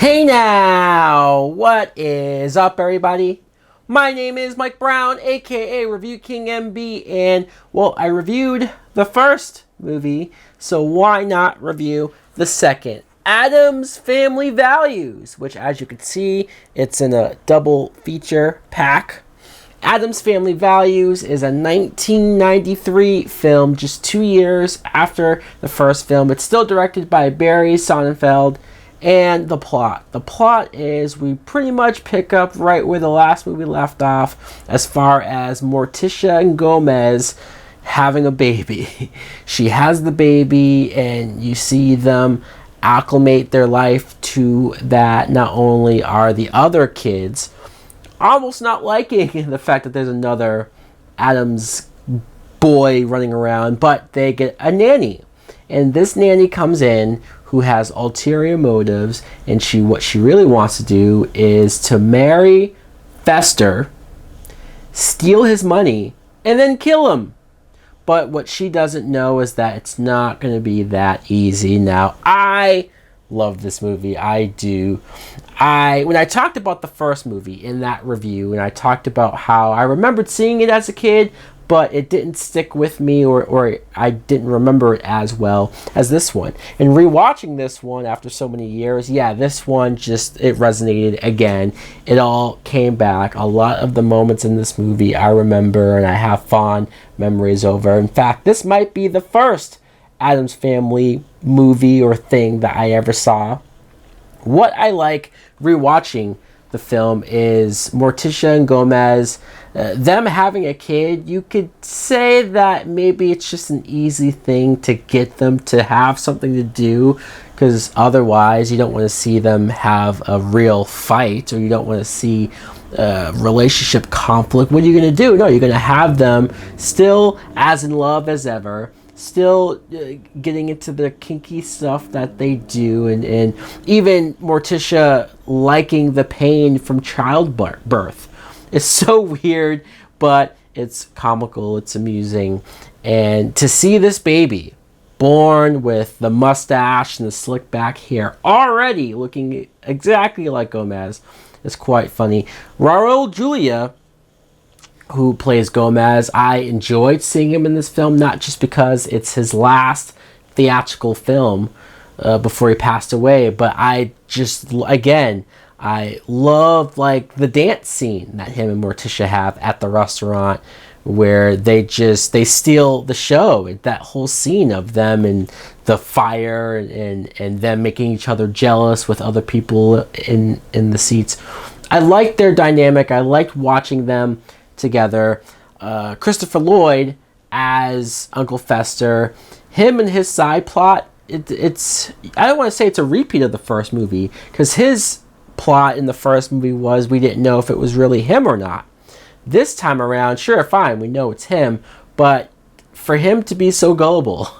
Hey now! What is up, everybody? My name is Mike Brown, aka Review King MB, and, well, I reviewed the first movie, so why not review the second? Addams Family Values, which, as you can see, it's in a double feature pack. Addams Family Values is a 1993 film, just 2 years after the first film. It's still directed by Barry Sonnenfeld. And the plot. The plot is we pretty much pick up right where the last movie left off as far as Morticia and Gomez having a baby. She has the baby and you see them acclimate their life to that. Not only are the other kids almost not liking the fact that there's another Addams boy running around, but they get a nanny. And this nanny comes in who has ulterior motives, and what she really wants to do is to marry Fester, steal his money, and then kill him. But what she doesn't know is that it's not going to be that easy. Now, I love this movie. I do. When I talked about the first movie in that review, and I talked about how I remembered seeing it as a kid, but it didn't stick with me, or I didn't remember it as well as this one. And rewatching this one after so many years, yeah, this one it resonated again. It all came back. A lot of the moments in this movie I remember and I have fond memories over. In fact, this might be the first Addams Family movie or thing that I ever saw. What I like rewatching the film is Morticia and Gomez, them having a kid. You could say that maybe it's just an easy thing to get them to have something to do, because otherwise you don't want to see them have a real fight, or you don't want to see relationship conflict. What are you going to do? No, you're going to have them still as in love as ever, still getting into the kinky stuff that they do, and even Morticia liking the pain from childbirth. It's so weird, but it's comical, it's amusing. And to see this baby born with the mustache and the slick back hair already looking exactly like Gomez is quite funny. Raul Julia, who plays Gomez, I enjoyed seeing him in this film, not just because it's his last theatrical film before he passed away, but I loved the dance scene that him and Morticia have at the restaurant, where they steal the show. That whole scene of them and the fire and them making each other jealous with other people in the seats. I liked their dynamic. I liked watching them together. Christopher Lloyd as Uncle Fester, him and his side plot, it's I don't want to say it's a repeat of the first movie, because his plot in the first movie was we didn't know if it was really him or not. This time around, sure, fine, we know it's him, but for him to be so gullible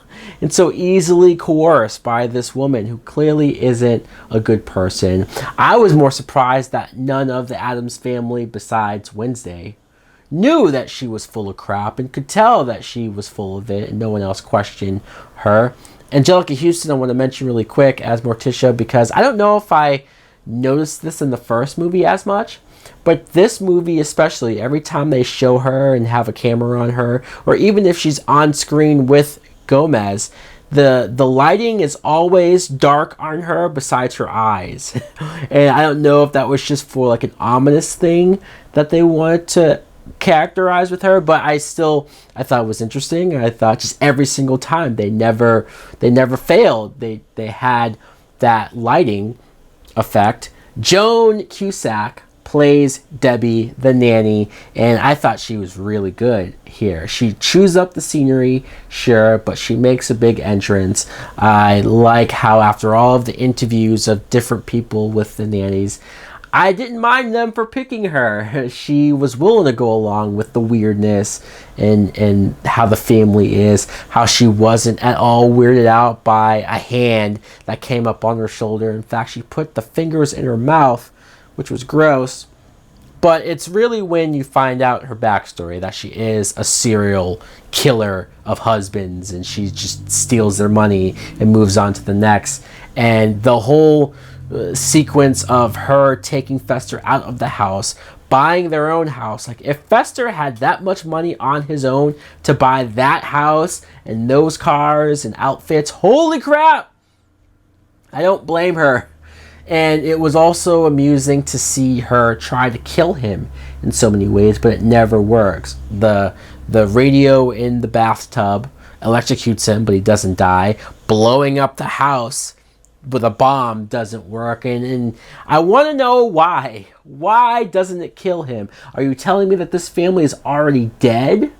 and so easily coerced by this woman who clearly isn't a good person, I was more surprised that none of the Addams family besides Wednesday knew that she was full of crap and could tell that she was full of it, and no one else questioned her. Angelica Houston, I want to mention really quick as Morticia, because I don't know if I noticed this in the first movie as much, but this movie especially, every time they show her and have a camera on her, or even if she's on screen with Gomez, the lighting is always dark on her besides her eyes. And I don't know if that was just for an ominous thing that they wanted to characterize with her, but I thought it was interesting. I thought just every single time they never failed. They had that lighting effect. Joan Cusack plays Debbie, the nanny, and I thought she was really good here. She chews up the scenery, sure, but she makes a big entrance. I like how after all of the interviews of different people with the nannies, I didn't mind them for picking her. She was willing to go along with the weirdness and how the family is, how she wasn't at all weirded out by a hand that came up on her shoulder. In fact, she put the fingers in her mouth, which was gross. But it's really when you find out her backstory that she is a serial killer of husbands, and she just steals their money and moves on to the next. And the whole sequence of her taking Fester out of the house, buying their own house. Like, if Fester had that much money on his own to buy that house and those cars and outfits, holy crap, I don't blame her. And it was also amusing to see her try to kill him in so many ways, but it never works. The radio in the bathtub electrocutes him, but he doesn't die. Blowing up the house with a bomb doesn't work. And I want to know why. Why doesn't it kill him? Are you telling me that this family is already dead?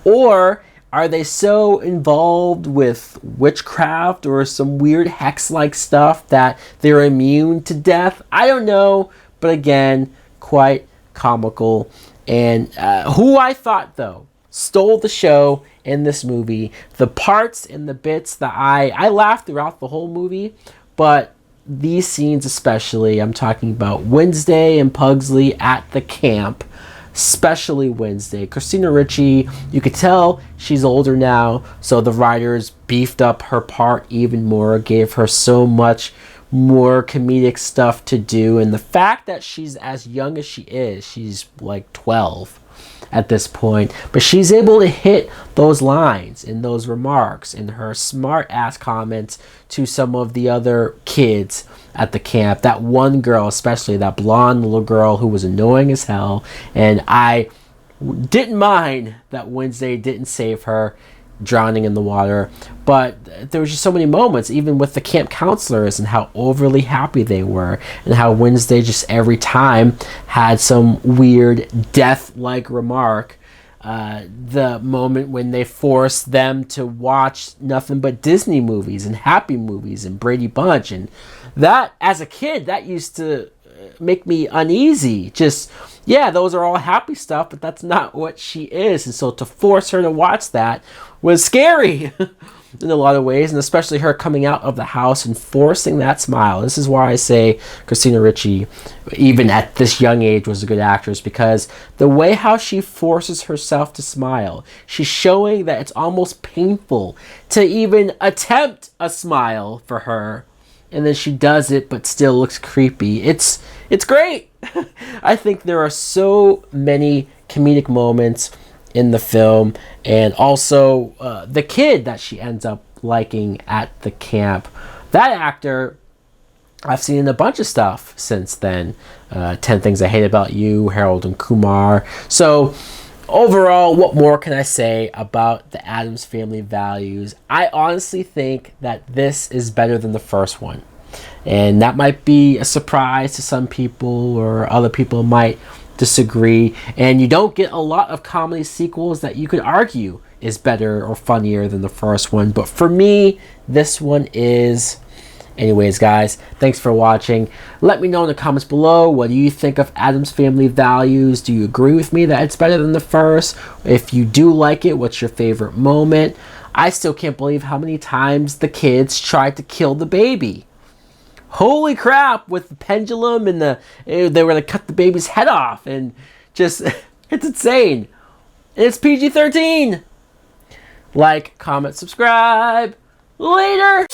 Or are they so involved with witchcraft or some weird hex-like stuff that they're immune to death? I don't know, but again, quite comical. And who I thought, though, stole the show in this movie, the parts and the bits that I laughed throughout the whole movie, but these scenes especially, I'm talking about Wednesday and Pugsley at the camp, especially Wednesday. Christina Ricci, you could tell she's older now, so the writers beefed up her part even more, gave her so much more comedic stuff to do. And the fact that she's as young as she is, she's like 12 at this point, but she's able to hit those lines and those remarks and her smart ass comments to some of the other kids at the camp. That one girl, especially that blonde little girl who was annoying as hell, and I didn't mind that Wednesday didn't save her drowning in the water. But there was just so many moments, even with the camp counselors, and how overly happy they were, and how Wednesday just every time had some weird death-like remark. The moment when they forced them to watch nothing but Disney movies and Happy movies and Brady Bunch, and that, as a kid, that used to make me uneasy. Just, yeah, those are all happy stuff, but that's not what she is. And so to force her to watch that was scary in a lot of ways, and especially her coming out of the house and forcing that smile. This is why I say Christina Ricci, even at this young age, was a good actress, because the way how she forces herself to smile, she's showing that it's almost painful to even attempt a smile for her. And then she does it, but still looks creepy. It's great. I think there are so many comedic moments in the film, and also the kid that she ends up liking at the camp. That actor, I've seen in a bunch of stuff since then. 10 Things I Hate About You, Harold and Kumar. So overall, what more can I say about the Addams Family Values? I honestly think that this is better than the first one. And that might be a surprise to some people, or other people might disagree. And you don't get a lot of comedy sequels that you could argue is better or funnier than the first one. But for me, this one is. Anyways, guys, thanks for watching. Let me know in the comments below, what do you think of Addams Family Values? Do you agree with me that it's better than the first? If you do like it, what's your favorite moment? I still can't believe how many times the kids tried to kill the baby. Holy crap, with the pendulum and they were going to cut the baby's head off, and just, it's insane. And it's PG-13. Like, comment, subscribe. Later.